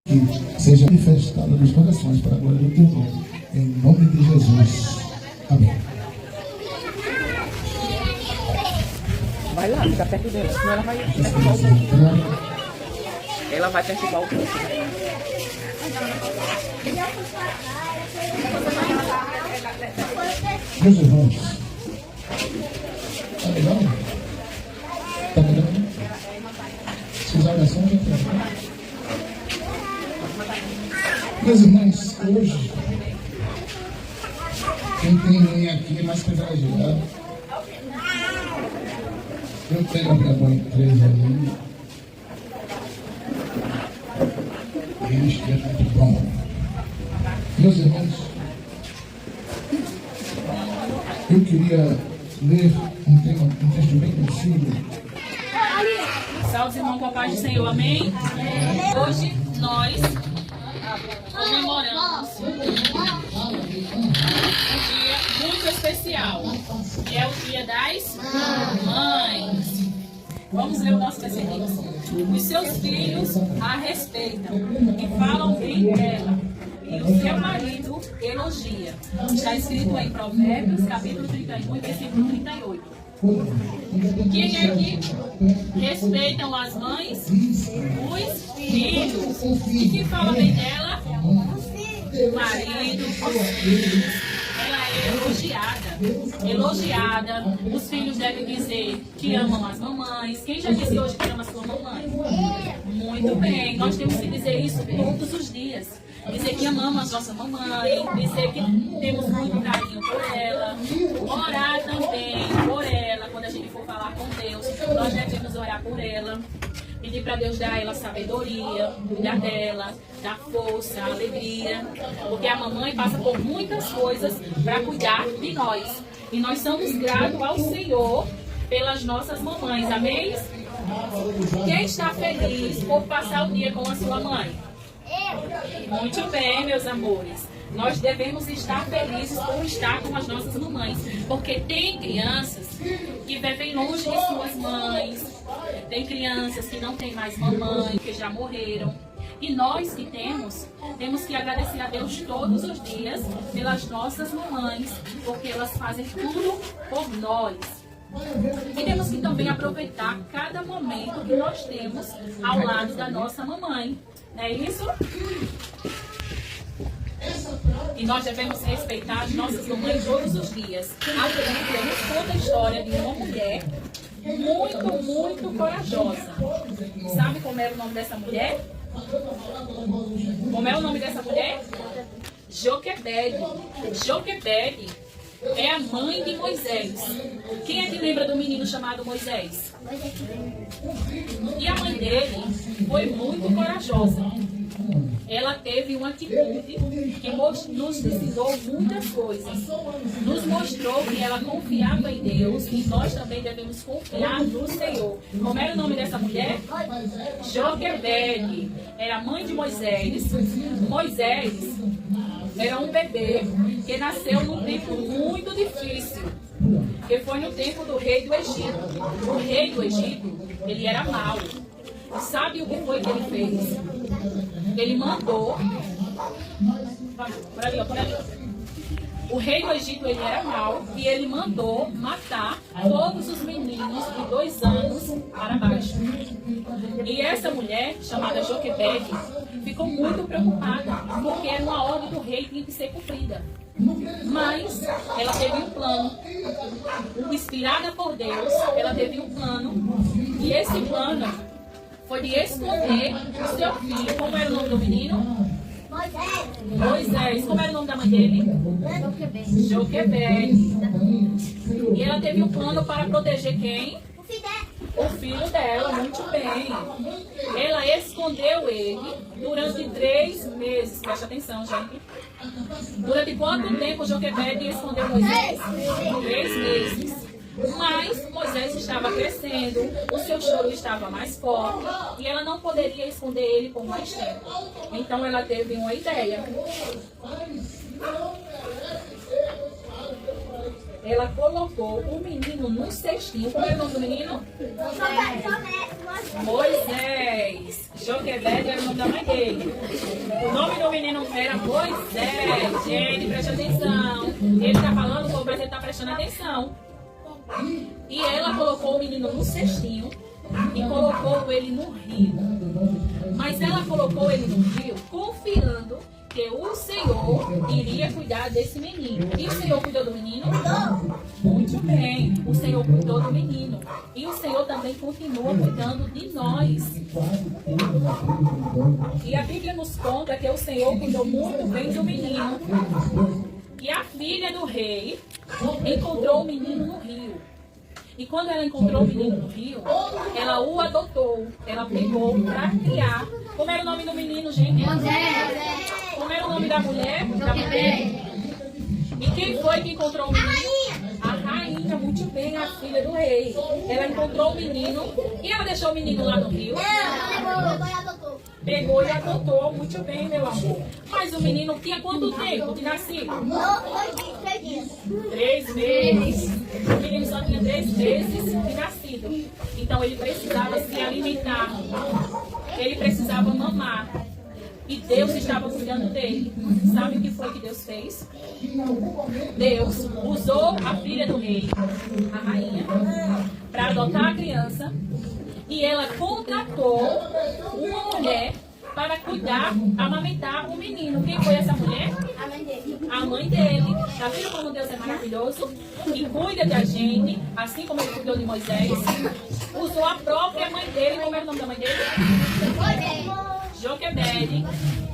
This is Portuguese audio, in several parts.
Que seja manifestada nos corações para a glória do teu nome, em nome de Jesus. Amém. Vai lá, fica perto dela, senão ela vai perturbar o culto. Ela vai perturbar o culto. Meus irmãos, tá melhor? Tá melhor? Suas orações já estão. Meus irmãos, hoje, quem tem mãe aqui é mais privilegiado. Eu tenho a minha mãe presa ali. E isso é muito bom. Meus irmãos, eu queria ler um texto bem conhecido. Salve, irmão, com a paz do Senhor, amém? Hoje nós comemoramos um dia muito especial, que é o Dia das Mães. Vamos ler o nosso versículo. Os seus filhos a respeitam e falam bem dela, e o seu marido elogia. Está escrito em Provérbios, capítulo 31, versículo 38. Quem é que respeitam as mães? Os filhos. E quem fala bem dela? O marido, os filhos. Ela é elogiada. Elogiada. Os filhos devem dizer que amam as mamães. Quem já disse hoje que ama a sua mamãe? Muito bem. Nós temos que dizer isso todos os dias. Dizer que amamos a nossa mamãe, dizer que temos muito carinho por ela, orar também por ela. Quando a gente for falar com Deus, nós devemos orar por ela, pedir para Deus dar a ela sabedoria, cuidar dela, dar força, alegria, porque a mamãe passa por muitas coisas para cuidar de nós. E nós somos gratos ao Senhor pelas nossas mamães, amém? Quem está feliz por passar o dia com a sua mãe? Muito bem, meus amores. Nós devemos estar felizes por estar com as nossas mamães, porque tem crianças que vivem longe de suas mães, tem crianças que não têm mais mamãe, que já morreram. E nós que temos que agradecer a Deus todos os dias pelas nossas mamães, porque elas fazem tudo por nós. E temos que também aproveitar cada momento que nós temos ao lado da nossa mamãe. Não é isso? E nós devemos respeitar as nossas mamães todos os dias. A Bíblia nos conta a história de uma mulher muito corajosa. Sabe como era o nome dessa mulher? Como é o nome dessa mulher? Joquebede. Joquebede é a mãe de Moisés. Quem é que lembra do menino chamado Moisés? E a mãe dele foi muito corajosa. Ela teve uma atitude que nos ensinou muitas coisas. Nos mostrou que ela confiava em Deus e nós também devemos confiar no Senhor. Como era o nome dessa mulher? Joquebede. Era a mãe de Moisés. Moisés era um bebê que nasceu num tempo muito difícil, que foi no tempo do rei do Egito. O rei do Egito, ele era mau. E sabe o que foi que ele fez? Ele mandou... Por ali, ó, por ali. O rei do Egito, ele era mau e ele mandou matar todos os meninos de 2 anos para baixo. E essa mulher, chamada Joquebede, ficou muito preocupada, porque era uma ordem do rei que tinha que ser cumprida. Mas ela teve um plano, inspirada por Deus, ela teve um plano, e esse plano foi de esconder o seu filho. Como era o nome do menino? Moisés. Como era o nome da mãe dele? Joquebede. E ela teve um plano para proteger quem? O filho dela, muito bem. Ela escondeu ele durante 3 meses. Presta atenção, gente. Durante quanto tempo Joquebede escondeu Moisés? 3 meses. Mas Moisés estava crescendo, o seu choro estava mais forte e ela não poderia esconder ele por mais tempo. Então ela teve uma ideia. ela colocou o menino no cestinho. Como é o nome do menino? Moisés. Joquebede era o nome da mãe dele. O nome do menino era Moisés. Gente, preste atenção. Ele está falando sobre, você está prestando atenção. E ela colocou o menino no cestinho e colocou ele no rio. Mas ela colocou ele no rio confiando que o Senhor iria cuidar desse menino. E o Senhor cuidou do menino? Muito bem. O Senhor cuidou do menino. E o Senhor também continua cuidando de nós. E a Bíblia nos conta que o Senhor cuidou muito bem do menino. E a filha do rei encontrou o menino no rio. E quando ela encontrou o menino no rio, ela o adotou. Ela pegou para criar. Como era o nome do menino, gente? Como era o nome da mulher? Da mulher. E quem foi que encontrou o menino? A rainha, muito bem, a filha do rei. Ela encontrou o menino e ela deixou o menino lá no rio. Pegou e adotou, muito bem, meu amor. Mas o menino tinha quanto tempo de nascido? 3 meses. O menino só tinha 3 meses de nascido. Então ele precisava se alimentar. Ele precisava mamar. E Deus estava cuidando dele. Sabe o que foi que Deus fez? Deus usou a filha do rei, a rainha, para adotar a criança. E ela contratou uma mulher para cuidar, amamentar o menino. Quem foi essa mulher? A mãe dele. A mãe dele. Tá vendo como Deus é maravilhoso? E cuida da gente, assim como ele cuidou de Moisés. Usou a própria mãe dele. Como é o nome da mãe dele? Joquebede,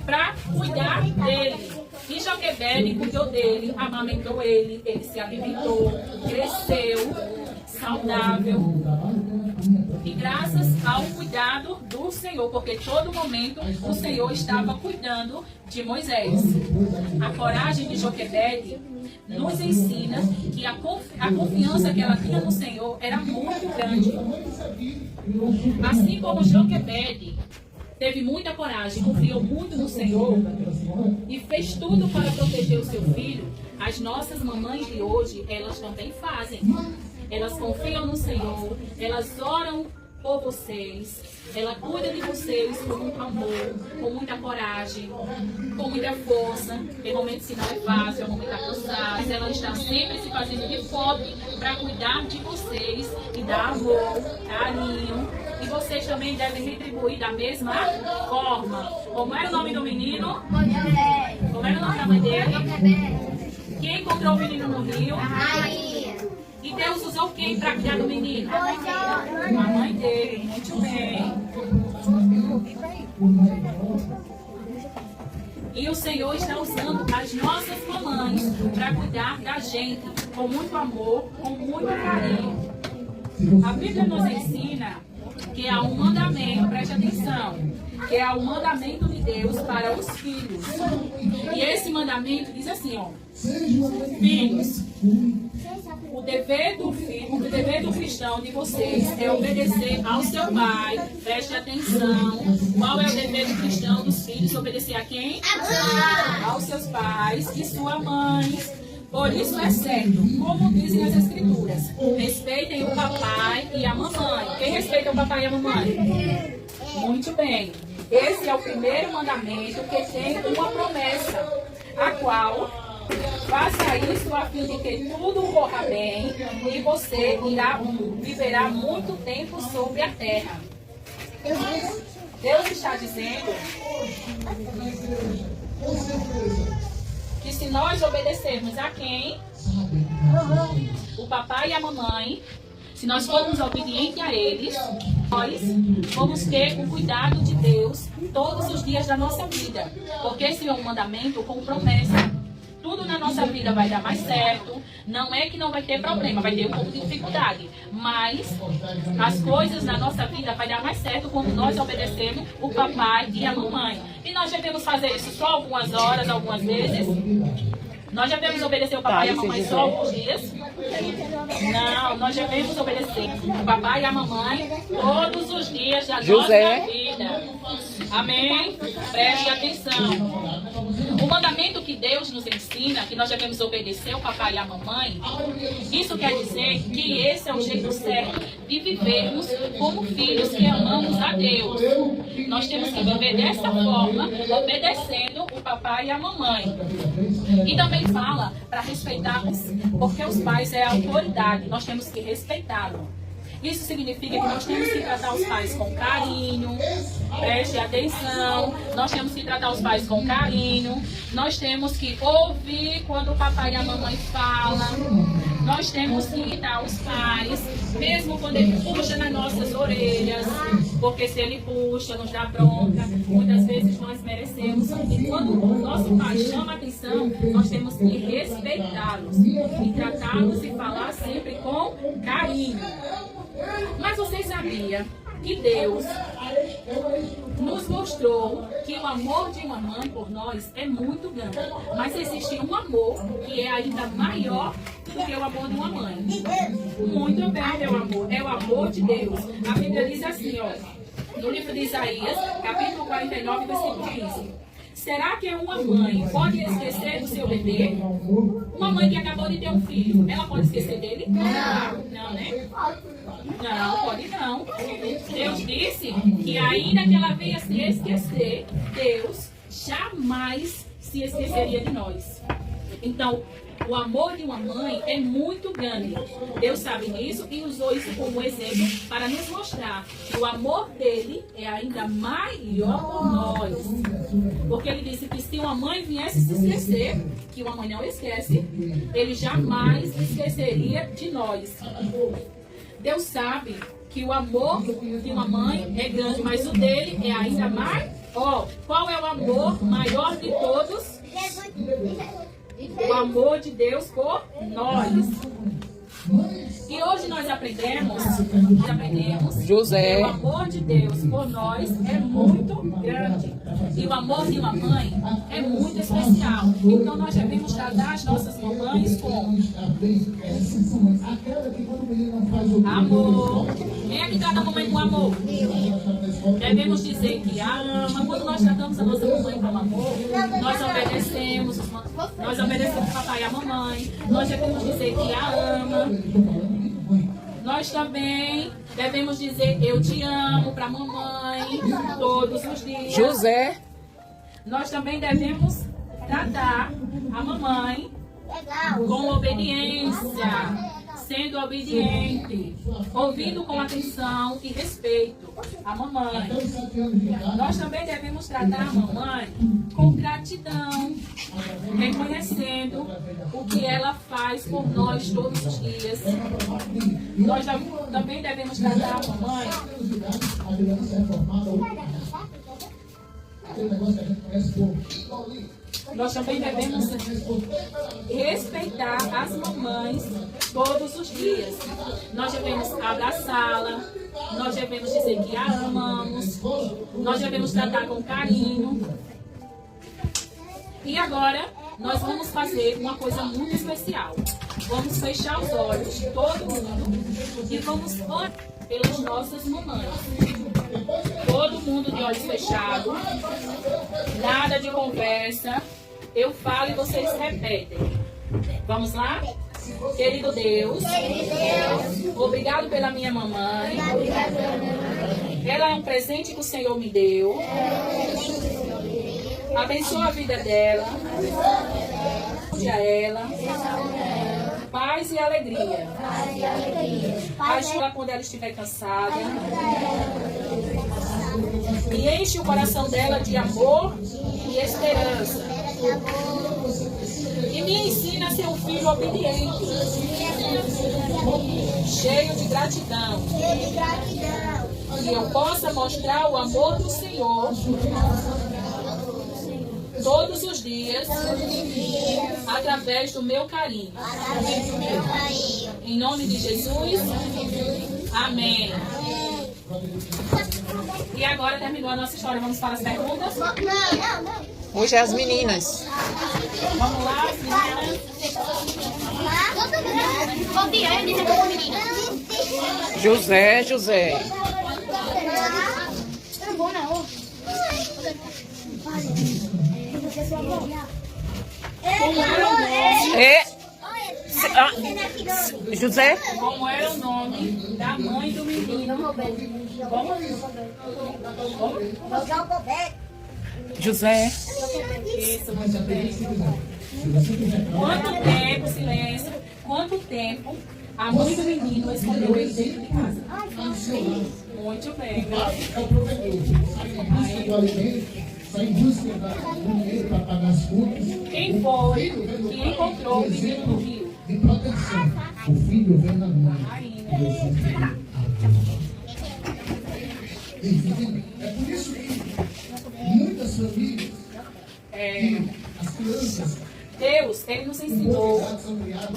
para cuidar dele. E Joquebede cuidou dele, amamentou ele, ele se alimentou, cresceu, saudável. E graças ao cuidado do Senhor, porque todo momento o Senhor estava cuidando de Moisés. A coragem de Joquebede nos ensina que a confiança que ela tinha no Senhor era muito grande. Assim como Joquebede teve muita coragem, confiou muito no Senhor e fez tudo para proteger o seu filho, as nossas mamães de hoje, elas também fazem. Elas confiam no Senhor, elas oram por vocês, ela cuida de vocês com muito amor, com muita coragem, com muita força. Tem momentos que não é fácil, é um momento cansado. Ela está sempre se fazendo de forte para cuidar de vocês e dar amor, carinho. E vocês também devem retribuir da mesma forma. Como era o nome do menino? Como era o nome da mãe dele? Quem encontrou o menino no rio? E Deus usou quem para cuidar do menino? A mãe dele. Muito bem. E o Senhor está usando as nossas mamães para cuidar da gente com muito amor, com muito carinho. A Bíblia nos ensina que há um mandamento, preste atenção, que é o mandamento de Deus para os filhos. E esse mandamento diz assim, ó: filhos, o dever do filho, o dever do cristão de vocês é obedecer ao seu pai. Preste atenção. Qual é o dever do cristão dos filhos? Obedecer a quem? Aos seus pais e sua mãe. Por isso é certo, como dizem as Escrituras, respeitem o papai e a mamãe. Quem respeita o papai e a mamãe? Muito bem. Esse é o primeiro mandamento que tem uma promessa, a qual faça isso a fim de que tudo corra bem e você viverá muito tempo sobre a terra. Deus está dizendo que se nós obedecermos a quem? O papai e a mamãe, se nós formos obedientes a eles, nós vamos ter o cuidado de Deus todos os dias da nossa vida. Porque esse é um mandamento com promessa. Tudo na nossa vida vai dar mais certo. Não é que não vai ter problema, vai ter um pouco de dificuldade. Mas as coisas na nossa vida vai dar mais certo quando nós obedecemos o papai e a mamãe. E nós devemos fazer isso só algumas horas, algumas vezes. Nós devemos obedecer o papai e a mamãe só alguns dias. Não, nós devemos obedecer o papai e a mamãe todos os dias da nossa vida. Amém? Preste atenção. O mandamento ensinamento que Deus nos ensina, que nós devemos obedecer o papai e a mamãe, isso quer dizer que esse é o jeito certo de vivermos como filhos que amamos a Deus. Nós temos que viver dessa forma, obedecendo o papai e a mamãe. E também fala para respeitarmos, porque os pais é a autoridade, nós temos que respeitá-los. Isso significa que nós temos que tratar os pais com carinho, preste atenção, nós temos que tratar os pais com carinho, nós temos que ouvir quando o papai e a mamãe falam, nós temos que imitar os pais, mesmo quando ele puxa nas nossas orelhas, porque se ele puxa, nos dá bronca, muitas vezes nós merecemos. E quando o nosso pai chama a atenção, nós temos que respeitá-los e tratá-los e falar sempre com carinho. Mas você sabia que Deus nos mostrou que o amor de uma mãe por nós é muito grande. Mas existe um amor que é ainda maior do que o amor de uma mãe. Muito bem, meu amor. É o amor de Deus. A Bíblia diz assim, ó, no livro de Isaías, capítulo 49, versículo 15. Será que uma mãe pode esquecer do seu bebê? Uma mãe que acabou de ter um filho, ela pode esquecer dele? Não, né? Não, pode não. Deus disse que ainda que ela venha se esquecer, Deus jamais se esqueceria de nós. Então, o amor de uma mãe é muito grande. Deus sabe disso e usou isso como exemplo para nos mostrar que o amor dele é ainda maior por nós. Porque ele disse que se uma mãe viesse se esquecer, que uma mãe não esquece, ele jamais esqueceria de nós. Deus sabe que o amor de uma mãe é grande, mas o dele é ainda maior. Qual é o amor maior de todos? O amor de Deus por nós. E hoje nós aprendemos José, que o amor de Deus por nós é muito grande. E o amor de uma mãe é muito especial. Então nós devemos tratar as nossas mamães com amor. Quem é que trata a mamãe com amor? Devemos dizer que a ama. Quando nós tratamos a nossa mamãe com amor, nós obedecemos o papai e a mamãe. Nós devemos dizer que a ama. Nós também devemos dizer eu te amo para a mamãe todos os dias. José, Nós também devemos tratar a mamãe com obediência, sendo obediente, ouvindo com atenção e respeito a mamãe. Nós também devemos tratar a mamãe com gratidão, reconhecendo o que ela faz por nós todos os dias. Nós também devemos tratar a mamãe Nós também devemos respeitar as mamães todos os dias. Nós devemos abraçá-la, nós devemos dizer que a amamos, nós devemos tratar com carinho. E agora, nós vamos fazer uma coisa muito especial. Vamos fechar os olhos, todo mundo, e vamos orar pelas nossas mamães. Todo mundo de olhos fechados, nada de conversa. Eu falo e vocês repetem. Vamos lá? Querido Deus, obrigado pela minha mamãe. Ela é um presente que o Senhor me deu. Abençoa a vida dela. A ela. Paz e alegria. Ajuda quando ela estiver cansada. E enche o coração dela de amor e esperança. E me ensina a ser um filho obediente, cheio de gratidão. Que eu possa mostrar o amor do Senhor todos os dias, através do meu carinho. Em nome de Jesus, amém. E agora terminou a nossa história. Vamos para as perguntas? hoje é as meninas. Vamos lá, meninas. José. Como era o nome? José? Como era o nome da mãe do menino? Como? José. Isso, muito bem. Quanto tempo, silêncio, quanto tempo a mãe do menino escondeu ele dentro de casa? Muito bem. É o provedor. Sai em busca do alimento, sai em busca do dinheiro para pagar as contas. Quem foi que encontrou o menino no rio? De proteção. O filho vem na mãe. É por isso que muitas famílias, as crianças, Deus, Ele nos ensinou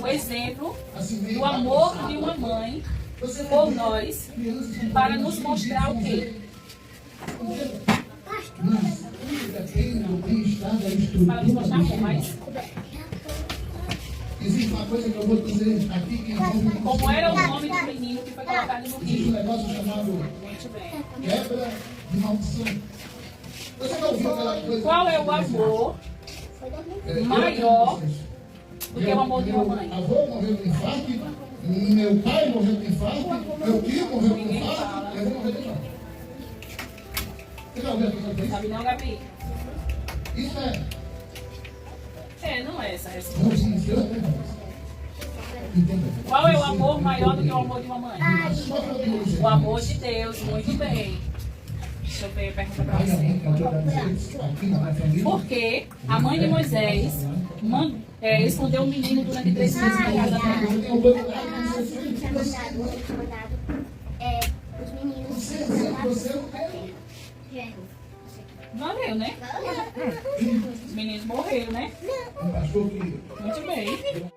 o exemplo do amor de uma mãe por nós para nos mostrar o quê? Para nos mostrar o quê? Mas existe uma coisa que eu vou dizer aqui que como era o nome do menino que foi colocado no existe um rio? negócio chamado Muito bem. quebra de maldição. Você já ouviu aquela coisa? Qual é o amor maior do que o amor de uma mãe? Avô morreu de infarto, meu pai morreu de infarto, meu tio morreu de infarto, eu vou morrer de infarto. Você já ouviu aquela coisa? Sabe não, Gabi? Isso Não é essa a resposta. não se ensina, entendeu? Qual é o amor maior do que o amor de uma mãe? O amor de Deus, muito bem. Deixa eu ver a pergunta para você. Aqui na minha família, Por que a mãe de Moisés escondeu o menino durante 3 meses na casa dela? Os meninos. você não tem. Valeu, né? Os meninos morreram, né? Um pastor que Muito bem.